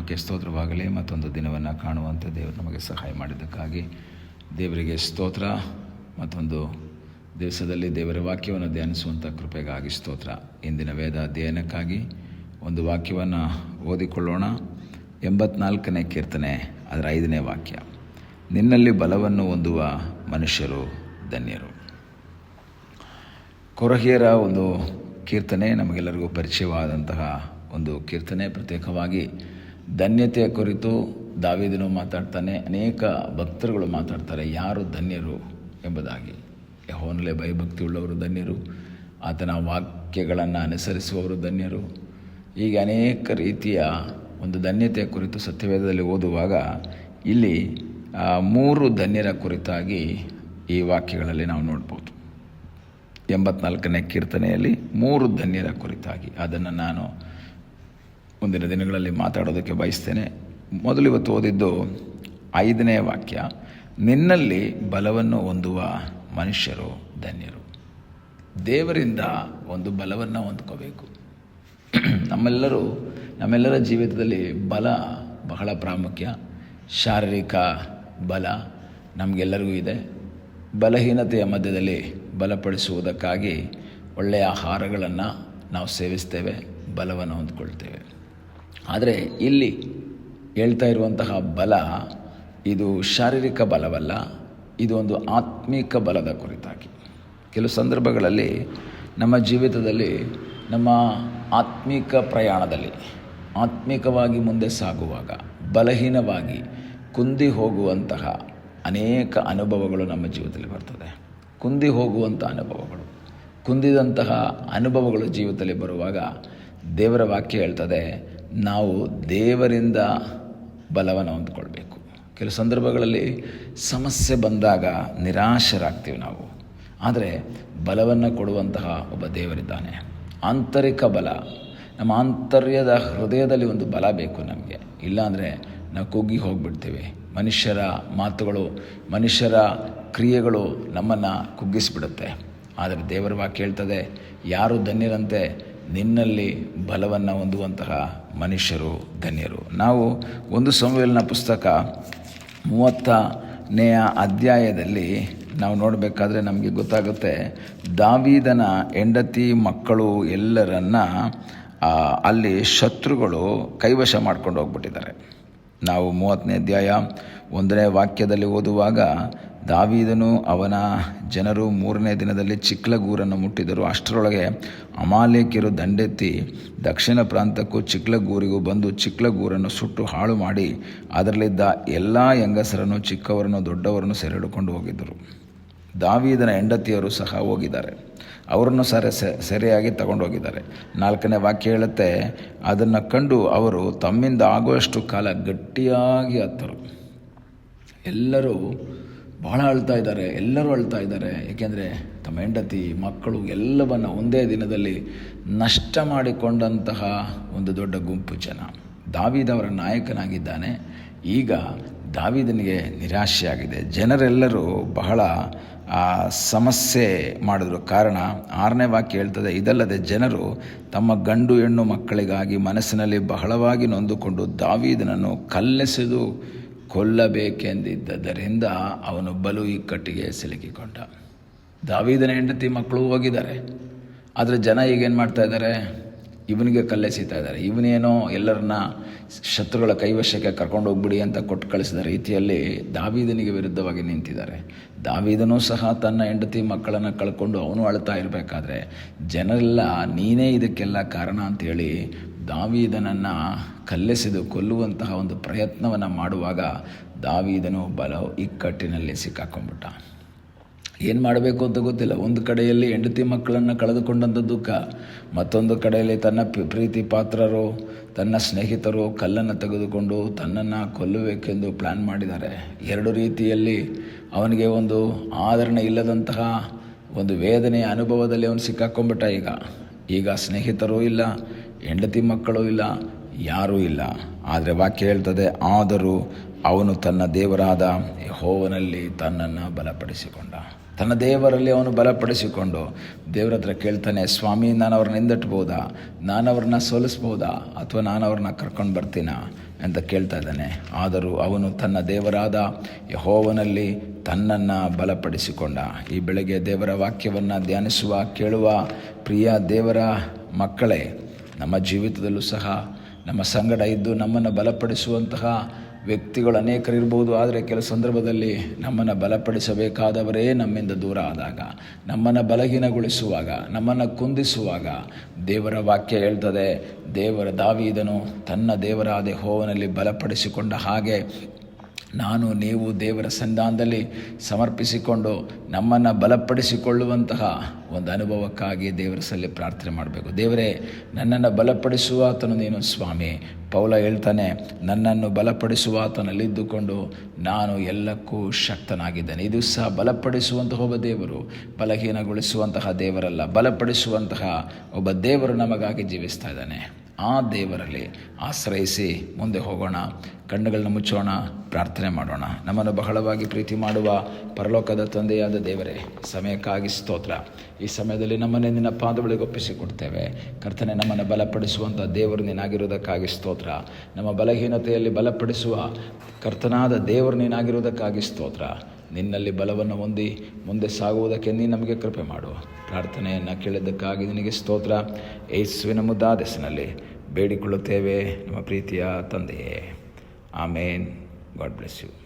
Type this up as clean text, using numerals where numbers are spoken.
ನಾಮಕ್ಕೆ ಸ್ತೋತ್ರವಾಗಲಿ. ಮತ್ತೊಂದು ದಿನವನ್ನು ಕಾಣುವಂತೆ ದೇವರು ನಮಗೆ ಸಹಾಯ ಮಾಡಿದ್ದಕ್ಕಾಗಿ ದೇವರಿಗೆ ಸ್ತೋತ್ರ. ಮತ್ತೊಂದು ದಿವಸದಲ್ಲಿ ದೇವರ ವಾಕ್ಯವನ್ನು ಧ್ಯಾನಿಸುವಂಥ ಕೃಪೆಗಾಗಿ ಸ್ತೋತ್ರ. ಇಂದಿನ ವೇದ ಅಧ್ಯಯನಕ್ಕಾಗಿ ಒಂದು ವಾಕ್ಯವನ್ನು ಓದಿಕೊಳ್ಳೋಣ. 84ನೇ ಕೀರ್ತನೆ, ಅದರ 5ನೇ ವಾಕ್ಯ. ನಿನ್ನಲ್ಲಿ ಬಲವನ್ನು ಹೊಂದುವ ಮನುಷ್ಯರು ಧನ್ಯರು. ಕೊರಹಿಯರ ಒಂದು ಕೀರ್ತನೆ, ನಮಗೆಲ್ಲರಿಗೂ ಪರಿಚಯವಾದಂತಹ ಒಂದು ಕೀರ್ತನೆ. ಪ್ರತ್ಯೇಕವಾಗಿ ಧನ್ಯತೆಯ ಕುರಿತು ದಾವೀದನು ಮಾತಾಡ್ತಾನೆ, ಅನೇಕ ಭಕ್ತರುಗಳು ಮಾತಾಡ್ತಾರೆ, ಯಾರು ಧನ್ಯರು ಎಂಬುದಾಗಿ. ಯೆಹೋವನಲ್ಲಿ ಭಯಭಕ್ತಿ ಉಳ್ಳವರು ಧನ್ಯರು, ಆತನ ವಾಕ್ಯಗಳನ್ನು ಅನುಸರಿಸುವವರು ಧನ್ಯರು. ಹೀಗೆ ಅನೇಕ ರೀತಿಯ ಒಂದು ಧನ್ಯತೆಯ ಕುರಿತು ಸತ್ಯವೇದದಲ್ಲಿ ಓದುವಾಗ ಇಲ್ಲಿ 3 ಧನ್ಯರ ಕುರಿತಾಗಿ ಈ ವಾಕ್ಯಗಳಲ್ಲಿ ನಾವು ನೋಡ್ಬೋದು. 84ನೇ ಕೀರ್ತನೆಯಲ್ಲಿ 3 ಧನ್ಯರ ಕುರಿತಾಗಿ ಅದನ್ನು ನಾನು ಮುಂದಿನ ದಿನಗಳಲ್ಲಿ ಮಾತಾಡೋದಕ್ಕೆ ಬಯಸ್ತೇನೆ. ಮೊದಲು ಇವತ್ತು ಓದಿದ್ದು 5ನೇ ವಾಕ್ಯ. ನಿನ್ನಲ್ಲಿ ಬಲವನ್ನು ಹೊಂದುವ ಮನುಷ್ಯರು ಧನ್ಯರು. ದೇವರಿಂದ ಒಂದು ಬಲವನ್ನು ಹೊಂದ್ಕೋಬೇಕು. ನಮ್ಮೆಲ್ಲರ ಜೀವಿತದಲ್ಲಿ ಬಲ ಬಹಳ ಪ್ರಾಮುಖ್ಯ. ಶಾರೀರಿಕ ಬಲ ನಮಗೆಲ್ಲರಿಗೂ ಇದೆ. ಬಲಹೀನತೆಯ ಮಧ್ಯದಲ್ಲಿ ಬಲಪಡಿಸುವುದಕ್ಕಾಗಿ ಒಳ್ಳೆಯ ಆಹಾರಗಳನ್ನು ನಾವು ಸೇವಿಸ್ತೇವೆ, ಬಲವನ್ನು ಹೊಂದ್ಕೊಳ್ತೇವೆ. ಆದರೆ ಇಲ್ಲಿ ಹೇಳ್ತಾ ಇರುವಂತಹ ಬಲ ಇದು ಶಾರೀರಿಕ ಬಲವಲ್ಲ, ಇದು ಒಂದು ಆತ್ಮಿಕ ಬಲದ ಕುರಿತಾಗಿ. ಕೆಲವು ಸಂದರ್ಭಗಳಲ್ಲಿ ನಮ್ಮ ಜೀವಿತದಲ್ಲಿ, ನಮ್ಮ ಆತ್ಮಿಕ ಪ್ರಯಾಣದಲ್ಲಿ, ಆತ್ಮಿಕವಾಗಿ ಮುಂದೆ ಸಾಗುವಾಗ ಬಲಹೀನವಾಗಿ ಕುಂದಿ ಹೋಗುವಂತಹ ಅನೇಕ ಅನುಭವಗಳು ನಮ್ಮ ಜೀವಿತದಲ್ಲಿ ಬರ್ತದೆ. ಕುಂದಿ ಹೋಗುವಂಥ ಅನುಭವಗಳು, ಕುಂದಿದಂತಹ ಅನುಭವಗಳು ಜೀವಿತದಲ್ಲಿ ಬರುವಾಗ ದೇವರ ವಾಕ್ಯ ಹೇಳ್ತದೆ, ನಾವು ದೇವರಿಂದ ಬಲವನ್ನು ಹೊಂದ್ಕೊಳ್ಬೇಕು. ಕೆಲವು ಸಂದರ್ಭಗಳಲ್ಲಿ ಸಮಸ್ಯೆ ಬಂದಾಗ ನಿರಾಶರಾಗ್ತೀವಿ ನಾವು. ಆದರೆ ಬಲವನ್ನು ಕೊಡುವಂತಹ ಒಬ್ಬ ದೇವರಿದ್ದಾನೆ. ಆಂತರಿಕ ಬಲ, ನಮ್ಮ ಆಂತರ್ಯದ ಹೃದಯದಲ್ಲಿ ಒಂದು ಬಲ ಬೇಕು ನಮಗೆ. ಇಲ್ಲಾಂದರೆ ನಾವು ಕುಗ್ಗಿ ಹೋಗಿಬಿಡ್ತೀವಿ. ಮನುಷ್ಯರ ಮಾತುಗಳು, ಮನುಷ್ಯರ ಕ್ರಿಯೆಗಳು ನಮ್ಮನ್ನು ಕುಗ್ಗಿಸಿಬಿಡುತ್ತೆ. ಆದರೆ ದೇವರ ವಾಕ್ಯ ಹೇಳ್ತದೆ, ಯಾರು ಧನ್ಯರಂತೆ, ನಿನ್ನಲ್ಲಿ ಬಲವನ್ನು ಹೊಂದುವಂತಹ ಮನುಷ್ಯರು ಧನ್ಯರು. ನಾವು 1 ಸಮುವೇಲನ ಪುಸ್ತಕ 30ನೇ ಅಧ್ಯಾಯದಲ್ಲಿ ನಾವು ನೋಡಬೇಕಾದ್ರೆ ನಮಗೆ ಗೊತ್ತಾಗುತ್ತೆ, ದಾವೀದನ ಹೆಂಡತಿ ಮಕ್ಕಳು ಎಲ್ಲರನ್ನ ಅಲ್ಲಿ ಶತ್ರುಗಳು ಕೈವಶ ಮಾಡ್ಕೊಂಡು ಹೋಗ್ಬಿಟ್ಟಿದ್ದಾರೆ. ನಾವು 30ನೇ ಅಧ್ಯಾಯ 1ನೇ ವಾಕ್ಯದಲ್ಲಿ ಓದುವಾಗ, ದಾವೀದನು ಅವನ ಜನರು 3ನೇ ದಿನದಲ್ಲಿ ಚಿಕ್ಲಗೂರನ್ನು ಮುಟ್ಟಿದರು. ಅಷ್ಟರೊಳಗೆ ಅಮಾಲೇಕ್ಯರು ದಂಡೆತ್ತಿ ದಕ್ಷಿಣ ಪ್ರಾಂತಕ್ಕೂ ಚಿಕ್ಲಗೂರಿಗೂ ಬಂದು ಚಿಕ್ಲಗೂರನ್ನು ಸುಟ್ಟು ಹಾಳು ಮಾಡಿ ಅದರಲ್ಲಿದ್ದ ಎಲ್ಲ ಹೆಂಗಸರನ್ನು, ಚಿಕ್ಕವರನ್ನು, ದೊಡ್ಡವರನ್ನು ಸೆರೆ ಹಿಡ್ಕೊಂಡು ಹೋಗಿದ್ದರು. ದಾವೀದನ ಹೆಂಡತಿಯರು ಸಹ ಹೋಗಿದ್ದಾರೆ, ಅವರನ್ನು ಸೆರೆಯಾಗಿ ತಗೊಂಡೋಗಿದ್ದಾರೆ. 4ನೇ ವಾಕ್ಯ ಹೇಳುತ್ತೆ, ಅದನ್ನು ಕಂಡು ಅವರು ತಮ್ಮಿಂದ ಆಗುವಷ್ಟು ಕಾಲ ಗಟ್ಟಿಯಾಗಿ ಅತ್ತರು. ಎಲ್ಲರೂ ಬಹಳ ಅಳ್ತಾ ಇದ್ದಾರೆ, ಎಲ್ಲರೂ ಅಳ್ತಾ ಇದ್ದಾರೆ. ಏಕೆಂದರೆ ತಮ್ಮ ಹೆಂಡತಿ ಮಕ್ಕಳು ಎಲ್ಲವನ್ನು ಒಂದೇ ದಿನದಲ್ಲಿ ನಷ್ಟ ಮಾಡಿಕೊಂಡಂತಹ ಒಂದು ದೊಡ್ಡ ಗುಂಪು ಜನ. ದಾವೀದ ಅವರ ನಾಯಕನಾಗಿದ್ದಾನೆ. ಈಗ ದಾವೀದನಿಗೆ ನಿರಾಶೆಯಾಗಿದೆ. ಜನರೆಲ್ಲರೂ ಬಹಳ ಸಮಸ್ಯೆ ಮಾಡಿದ್ರು. ಕಾರಣ 6ನೇ ವಾಕ್ಯ ಹೇಳ್ತದೆ, ಇದಲ್ಲದೆ ಜನರು ತಮ್ಮ ಗಂಡು ಹೆಣ್ಣು ಮಕ್ಕಳಿಗಾಗಿ ಮನಸ್ಸಿನಲ್ಲಿ ಬಹಳವಾಗಿ ನೊಂದುಕೊಂಡು ದಾವೀದನನ್ನು ಕಲ್ಲೆಸೆದು ಕೊಲ್ಲಬೇಕೆಂದಿದ್ದರಿಂದ ಅವನು ಬಲು ಇಕ್ಕಟ್ಟಿಗೆ ಸಿಲುಕಿಕೊಂಡ. ದಾವೀದನ ಹೆಂಡತಿ ಮಕ್ಕಳು ಹೋಗಿದ್ದಾರೆ, ಆದರೆ ಜನ ಈಗೇನು ಮಾಡ್ತಾ ಇದ್ದಾರೆ, ಇವನಿಗೆ ಕಲ್ಲೆಸೀತಾ ಇದ್ದಾರೆ. ಇವನೇನೋ ಎಲ್ಲರನ್ನ ಶತ್ರುಗಳ ಕೈವಶಕ್ಕೆ ಕರ್ಕೊಂಡು ಹೋಗ್ಬಿಡಿ ಅಂತ ಕೊಟ್ಟು ಕಳಿಸಿದ ರೀತಿಯಲ್ಲಿ ದಾವೀದನಿಗೆ ವಿರುದ್ಧವಾಗಿ ನಿಂತಿದ್ದಾರೆ. ದಾವೀದನೂ ಸಹ ತನ್ನ ಹೆಂಡತಿ ಮಕ್ಕಳನ್ನು ಕಳ್ಕೊಂಡು ಅವನು ಅಳ್ತಾ ಇರಬೇಕಾದ್ರೆ ಜನರೆಲ್ಲ ನೀನೇ ಇದಕ್ಕೆಲ್ಲ ಕಾರಣ ಅಂಥೇಳಿ ದಾವೀದನನ್ನು ಕಲ್ಲೆಸೆದು ಕೊಲ್ಲುವಂತಹ ಒಂದು ಪ್ರಯತ್ನವನ್ನು ಮಾಡುವಾಗ ದಾವೀದನು ಇಕ್ಕಟ್ಟಿನಲ್ಲಿ ಸಿಕ್ಕಾಕೊಂಡ್ಬಿಟ್ಟ. ಏನು ಮಾಡಬೇಕು ಅಂತ ಗೊತ್ತಿಲ್ಲ. ಒಂದು ಕಡೆಯಲ್ಲಿ ಹೆಂಡತಿ ಮಕ್ಕಳನ್ನು ಕಳೆದುಕೊಂಡಂಥ ದುಃಖ, ಮತ್ತೊಂದು ಕಡೆಯಲ್ಲಿ ತನ್ನ ಪ್ರೀತಿ ಪಾತ್ರರು, ತನ್ನ ಸ್ನೇಹಿತರು ಕಲ್ಲನ್ನು ತೆಗೆದುಕೊಂಡು ತನ್ನನ್ನು ಕೊಲ್ಲಬೇಕೆಂದು ಪ್ಲ್ಯಾನ್ ಮಾಡಿದ್ದಾರೆ. 2 ರೀತಿಯಲ್ಲಿ ಅವನಿಗೆ ಒಂದು ಆದರಣೆ ಇಲ್ಲದಂತಹ ಒಂದು ವೇದನೆಯ ಅನುಭವದಲ್ಲಿ ಅವನು ಸಿಕ್ಕಾಕೊಂಡ್ಬಿಟ್ಟ. ಈಗ ಸ್ನೇಹಿತರೂ ಇಲ್ಲ, ಹೆಂಡತಿ ಮಕ್ಕಳು ಇಲ್ಲ, ಯಾರೂ ಇಲ್ಲ. ಆದರೆ ವಾಕ್ಯ ಹೇಳ್ತದೆ, ಆದರೂ ಅವನು ತನ್ನ ದೇವರಾದ ಯೆಹೋವನಲ್ಲಿ ತನ್ನನ್ನು ಬಲಪಡಿಸಿಕೊಂಡ. ತನ್ನ ದೇವರಲ್ಲಿ ಅವನು ಬಲಪಡಿಸಿಕೊಂಡು ದೇವರ ಹತ್ರ ಕೇಳ್ತಾನೆ, ಸ್ವಾಮಿ, ನಾನು ಅವ್ರನ್ನ ಹಿಂದಟ್ಬೋದಾ, ನಾನು ಅವ್ರನ್ನ ಸೋಲಿಸ್ಬೋದಾ, ಅಥವಾ ನಾನು ಅವ್ರನ್ನ ಕರ್ಕೊಂಡು ಬರ್ತೀನಾ ಅಂತ ಕೇಳ್ತಾ ಇದ್ದಾನೆ. ಆದರೂ ಅವನು ತನ್ನ ದೇವರಾದ ಯೆಹೋವನಲ್ಲಿ ತನ್ನನ್ನು ಬಲಪಡಿಸಿಕೊಂಡ. ಈ ಬೆಳಗ್ಗೆ ದೇವರ ವಾಕ್ಯವನ್ನು ಧ್ಯಾನಿಸುವ, ಕೇಳುವ ಪ್ರಿಯ ದೇವರ ಮಕ್ಕಳೇ, ನಮ್ಮ ಜೀವಿತದಲ್ಲೂ ಸಹ ನಮ್ಮ ಸಂಗಡ ಇದ್ದು ನಮ್ಮನ್ನು ಬಲಪಡಿಸುವಂತಹ ವ್ಯಕ್ತಿಗಳು ಅನೇಕರಿರ್ಬೋದು. ಆದರೆ ಕೆಲವು ಸಂದರ್ಭದಲ್ಲಿ ನಮ್ಮನ್ನು ಬಲಪಡಿಸಬೇಕಾದವರೇ ನಮ್ಮಿಂದ ದೂರ ಆದಾಗ, ನಮ್ಮನ್ನು ಬಲಹೀನಗೊಳಿಸುವಾಗ, ನಮ್ಮನ್ನು ಕುಂದಿಸುವಾಗ ದೇವರ ವಾಕ್ಯ ಹೇಳ್ತದೆ, ದಾವೀದನು ತನ್ನ ದೇವರಾದ ಯೆಹೋವನಲ್ಲಿ ಬಲಪಡಿಸಿಕೊಂಡ ಹಾಗೆ ನಾನು ನೀವು ದೇವರ ಸನ್ನಿಧಾನದಲ್ಲಿ ಸಮರ್ಪಿಸಿಕೊಂಡು ನಮ್ಮನ್ನು ಬಲಪಡಿಸಿಕೊಳ್ಳುವಂತಹ ಒಂದು ಅನುಭವಕ್ಕಾಗಿ ದೇವರ ಸಲ್ಲಿ ಪ್ರಾರ್ಥನೆ ಮಾಡಬೇಕು. ದೇವರೇ, ನನ್ನನ್ನು ಬಲಪಡಿಸುವ ಆತನು ನೀನು ಸ್ವಾಮಿ. ಪೌಲ ಹೇಳ್ತಾನೆ, ನನ್ನನ್ನು ಬಲಪಡಿಸುವ ಆತನಲ್ಲಿದ್ದುಕೊಂಡು ನಾನು ಎಲ್ಲಕ್ಕೂ ಶಕ್ತನಾಗಿದ್ದೇನೆ. ಇದು ಸಹ ಬಲಪಡಿಸುವಂತಹ ಒಬ್ಬ ದೇವರು, ಬಲಹೀನಗೊಳಿಸುವಂತಹ ದೇವರಲ್ಲ. ಬಲಪಡಿಸುವಂತಹ ಒಬ್ಬ ದೇವರು ನಮಗಾಗಿ ಜೀವಿಸ್ತಾ ಇದ್ದಾನೆ. ಆ ದೇವರಲ್ಲಿ ಆಶ್ರಯಿಸಿ ಮುಂದೆ ಹೋಗೋಣ. ಕಣ್ಣುಗಳನ್ನ ಮುಚ್ಚೋಣ, ಪ್ರಾರ್ಥನೆ ಮಾಡೋಣ. ನಮ್ಮನ್ನು ಬಹಳವಾಗಿ ಪ್ರೀತಿ ಮಾಡುವ ಪರಲೋಕದ ತಂದೆಯಾದ ದೇವರೇ, ಸಮಯಕ್ಕಾಗಿ ಸ್ತೋತ್ರ. ಈ ಸಮಯದಲ್ಲಿ ನಮ್ಮನ್ನೇ ನಿನ್ನ ಪಾದಗಳಿಗೆ ಒಪ್ಪಿಸಿಕೊಡ್ತೇವೆ. ಕರ್ತನೆ, ನಮ್ಮನ್ನು ಬಲಪಡಿಸುವಂಥ ದೇವರು ನೀನಾಗಿರುವುದಕ್ಕಾಗಿ ಸ್ತೋತ್ರ. ನಮ್ಮ ಬಲಹೀನತೆಯಲ್ಲಿ ಬಲಪಡಿಸುವ ಕರ್ತನಾದ ದೇವರು ನೀನಾಗಿರುವುದಕ್ಕಾಗಿ ಸ್ತೋತ್ರ. ನಿನ್ನಲ್ಲಿ ಬಲವನ್ನು ಹೊಂದಿ ಮುಂದೆ ಸಾಗುವುದಕ್ಕೆ ನೀನು ನಮಗೆ ಕೃಪೆ ಮಾಡು. ಪ್ರಾರ್ಥನೆಯನ್ನು ಕೇಳಿದ್ದಕ್ಕಾಗಿ ನಿನಗೆ ಸ್ತೋತ್ರ. ಯೇಸುವಿನ ಮುದ್ದಾದ ಹೆಸರಿನಲ್ಲಿ ಬೇಡಿಕೊಳ್ಳುತ್ತೇವೆ ನಮ್ಮ ಪ್ರೀತಿಯ ತಂದೆಯೇ. ಆಮೇನ್. God bless you.